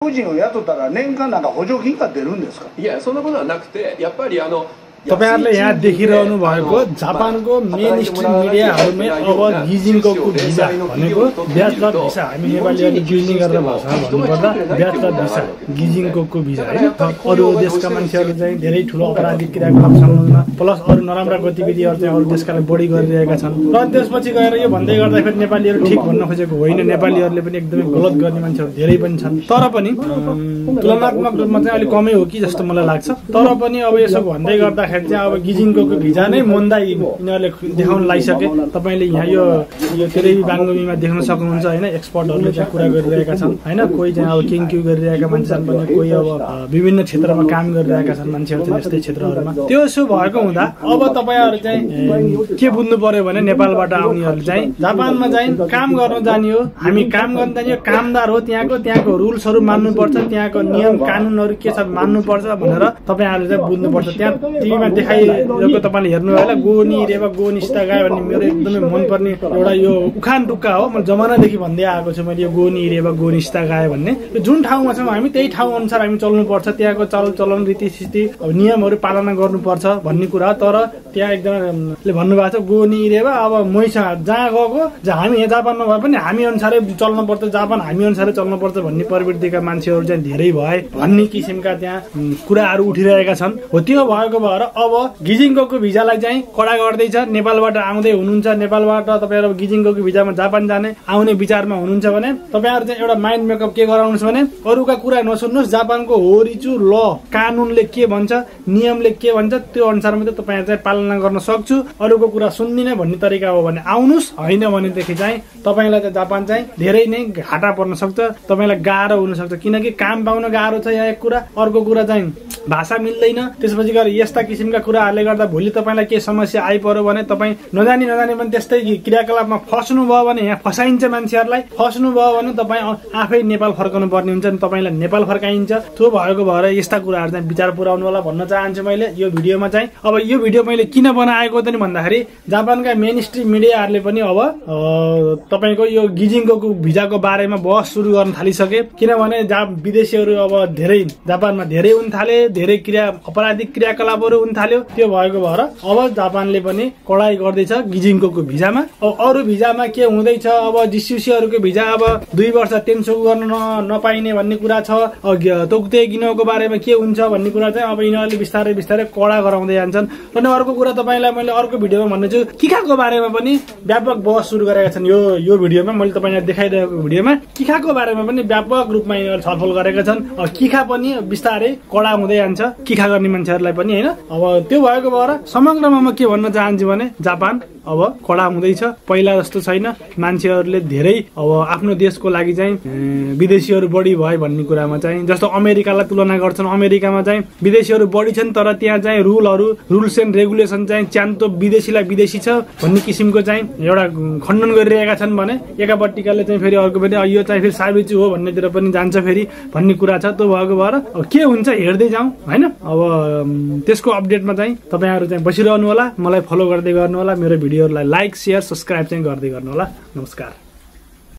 個人を雇ったら年間なんか補助金が出るんですか？いや、そんなことはなくて、やっぱりतपाईहरुले यहाँ देखिरहनु भएको जापानको मेन स्ट्रिम मिडियाहरुमै अब गिजिङको भिजा भनेको ब्याचलर भिसा हामी नेपालीहरुले गिजिङ गरेर भाषा भन्नुपर्दा ब्याचलर भिसा गिजिङको भिजा हैन। अरु देशका मान्छेहरु चाहिँ धेरै ठूलो अपराधिक क्रियाकलाप संलग्न प्लस अरु नराम्रा गतिविधिहरु चाहिँ अरु देशकाले बढी गरिरहेका छन् र त्यसपछि गएर यो भन्दै गर्दाखेरि नेपालीहरु ठीक भन्न खोजेको होइन, नेपालीहरुले पनि एकदमै गलत गर्ने मान्छेहरु धेरै पनि छन्। तर पनि तुलनात्मक रूपमा चाहिँ अलि कमै हो कि जस्तो मलाई लाग्छ। तर पनि अब यसो भन्दै गर्दा अब गिजिङको भिजा नै मोन्दाइ यिनीहरूले देखाउन लागिसके। तपाईले यहाँ यो टेलिभी बाङ्गुमीमा देख्न सक्नुहुन्छ हैन, एक्सपर्टहरूले चाहिँ कुरा गरिरहेका छन् हैन। कोही चाहिँ अब किङ गरिरहेका मान्छे छन् भने कोही अब विभिन्न क्षेत्रमा काम गरिरहेका छन् मान्छेहरु चाहिँ यस्तै क्षेत्रहरुमा। त्यो सो भएको हुँदा अब तपाईहरु चाहिँ के बुझ्नु पर्यो भने नेपालबाट आउनेहरु चाहिँ जापानमा चाहिँ काम गर्न जाने हो, हामी काम गर्न जाने हो, कामदार हो, त्यहाँको रुल्सहरु मान्नु पर्छ, त्यहाँको नियम कानुनहरु के छ मान्नु पर्छ भनेर तपाईहरुले चाहिँ बुझ्नु पर्छ। त्यहाँ टिभीमा देखाइरहेको तपाईले हेर्नु होला गोनी रेवा गोनिस्ता गाए भन्ने मेरो एकदमै मनपर्ने एउटा यो उखान टुक्का हो। म जमानादेखि भन्दै आएको छु मैले यो गोनी रेवा गोनिस्ता गाए भन्ने। यो जुन ठाउँमा छौँ हामी त्यही ठाउँ अनुसार हामी चल्नुपर्छ, त्यहाँको चलचलन रीतिस्थिति नियमहरु पालना गर्नुपर्छ भन्ने कुरा। तर त्यहाँ एकदमले भन्नुभएको छ गोनी रेवा अब मैसँग जहाँ गएको हामी यहाँ जापानमा भए पनि हामी अनुसारै चल्नुपर्छ, जापान हामी अनुसारै चल्नुपर्छ भन्ने प्रवृत्तिका मान्छेहरु चाहिँ धेरै भए भन्ने किसिमका त्यहाँ कुराहरु उठिरहेका छन्। हो त्यो भएको भएर अब गिजिङको भिजालाई चाहिँ कडा गर्दैछ। नेपालबाट आउँदै हुनुहुन्छ, नेपालबाट तपाईहरु गिजिङको भिजामा जापान जाने आउने विचारमा हुनुहुन्छ भने तपाईहरु चाहिँ एउटा माइन्ड मेकअप के गराउनुस् भने अरूका कुरा नसुन्नुस्, जापानको होरिचु ल कानुनले के भन्छ, नियमले के भन्छ त्यो अनुसार मात्रै तपाईहरु चाहिँ पालना गर्न सक्छु, अरूको कुरा सुन्दिनँ भन्ने तरिका हो भने आउनुस्। हैन भनेदेखि चाहिँ तपाईलाई चाहिँ जापान चाहिँ धेरै नै घाटा पर्न सक्छ, तपाईलाई गाह्रो हुन सक्छ। किनकि काम पाउन गाह्रो छ यहाँ एक कुरा, अर्को कुरा चाहिँ भाषा मिल्दैन। त्यसपछि गएर यस्ता किसिमका कुराहरूले गर्दा भोलि तपाईलाई के समस्या आइपर्यो भने तपाई नजानी पनि त्यस्तै क्रियाकलापमा फस्नु भयो भने यहाँ फसाइन्छ मान्छेहरुलाई। फस्नु भयो भने तपाई आफै नेपाल फर्कनु पर्ने हुन्छ, तपाईलाई नेपाल फर्काइन्छ। त्यो भएको भएर यस्ता कुराहरु चाहिँ विचार पुर्याउनु होला भन्न चाहन्छु मैले यो भिडियोमा चाहिँ। अब यो भिडियो मैले किन बनाएको त नि भन्दाखेरि जापानका मेन स्ट्रिम मिडियाहरुले पनि अब तपाईको यो गिजिङको भिजाको बारेमा बहस सुरु गर्न थालिसके। किनभने विदेशीहरु अब धेरै जापानमा धेरै हुन थाले, धेरै अपराधिक क्रियाकलापहरु हुन थाल्यो। त्यो भएको भएर अब जापानले पनि कडाई गर्दैछ गिजिङको भिजामा। अब अरु भिजामा के हुँदैछ, अब जिसियुसीहरुको भिजा अब 2 वर्ष टेन्सो गर्न नपाइने भन्ने कुरा छ। तोक्ते गिनोको बारेमा के हुन्छ भन्ने कुरा चाहिँ अब यिनीहरूले बिस्तारै कडा गराउँदै जान्छन्। अनि अर्को कुरा तपाईलाई मैले अर्को भिडियोमा भन्नेछु, किखाको बारेमा पनि व्यापक बहस सुरु गरेका छन्। यो भिडियोमा मैले तपाईलाई देखाइरहेको भिडियोमा किखाको बारेमा पनि व्यापक रूपमा यिनीहरूले छलफल गरेका छन्। किखा पनि बिस्तारै कडा हुँदै जान्छ किखा गर्ने मान्छेहरुलाई पनि हैन। अब त्यो भएको भएर समग्रमा म के भन्न चाहन्छु भने जापान अब कडा हुँदैछ, पहिला जस्तो छैन। मान्छेहरुले धेरै अब आफ्नो देशको लागि चाहिँ विदेशीहरु बढी भए भन्ने कुरामा चाहिँ जस्तो अमेरिकालाई तुलना गर्छन्, अमेरिकामा चाहिँ विदेशीहरु बढी छन् तर त्यहाँ चाहिँ रुल्स एन्ड रेगुलेसन चाहिँ च्यान्तो विदेशीलाई विदेशी छ भन्ने किसिमको चाहिँ एउटा खण्डन गरिरहेका छन् भने एकापट्टिकाले चाहिँ फेरि अर्को पनि यो चाहिँ फेरि साबित हो भन्नेतिर पनि जान्छ फेरि भन्ने कुरा छ। त्यो भएको भएर अब के हुन्छ हेर्दै जाउँ हैन। अब त्यसको अपडेटमा चाहिँ तपाईहरु चाहिँ बसिरहनु होला, मलाई फलो गर्दै गर्नु होला, मेरो भिडियोहरुलाई लाइक शेयर सब्स्क्राइब चाहिँ गर्दै गर्नु होला। नमस्कार।